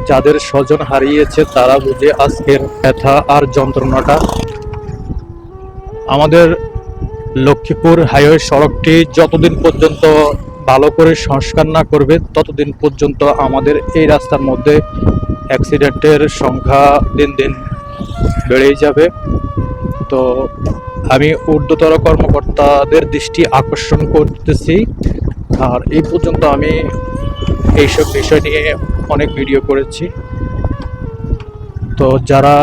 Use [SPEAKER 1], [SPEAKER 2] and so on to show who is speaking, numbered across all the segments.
[SPEAKER 1] যাদের স্বজন হারিয়েছে তারা বুঝে আজকের ব্যথা আর যন্ত্রণাটা। আমাদের লক্ষ্মীপুর হাইওয়ে সড়কটি যতদিন পর্যন্ত ভালো করে সংস্কার না করবে ততদিন পর্যন্ত আমাদের এই রাস্তার মধ্যে অ্যাক্সিডেন্টের সংখ্যা দিন দিন বেড়েই যাবে। তো আমি ঊর্ধ্বতর কর্মকর্তাদের দৃষ্টি আকর্ষণ করতেছি। আর এই পর্যন্ত আমি এইসব বিষয় নিয়ে অনেক ভিডিও করেছি। তো যারা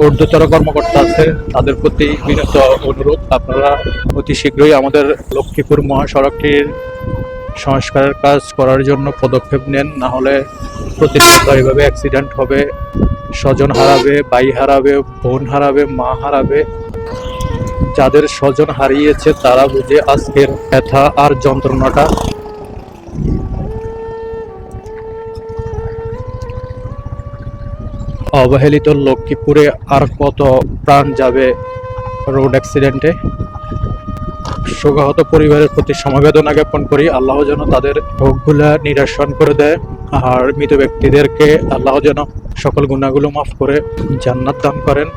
[SPEAKER 1] ঊর্ধ্বতর কর্মকর্তা আছে তাদের প্রতি বিনীত অনুরোধ, আপনারা অতি শীঘ্রই আমাদের লক্ষ্মীপুর মহাসড়কটির সংস্কারের কাজ করার জন্য পদক্ষেপ নেন, না হলে প্রতিনিয়ত এইভাবে অ্যাক্সিডেন্ট হবে, স্বজন হারাবে, ভাই হারাবে, বোন হারাবে, মা হারাবে। যাদের স্বজন হারিয়েছে তারা বুঝে আজকের ব্যথা আর যন্ত্রণাটা। অবহেলিত লক্ষ্মীপুরে আর কত প্রাণ যাবে রোড অ্যাক্সিডেন্টে। শোকাহত পরিবারের প্রতি সমবেদনা জ্ঞাপন করি। আল্লাহ যেন তাদের ভোগগুলা নিরসন করে দেয়, আর মৃত ব্যক্তিদেরকে আল্লাহ যেন সকল গুনাহগুলো মাফ করে জান্নাত দান করেন।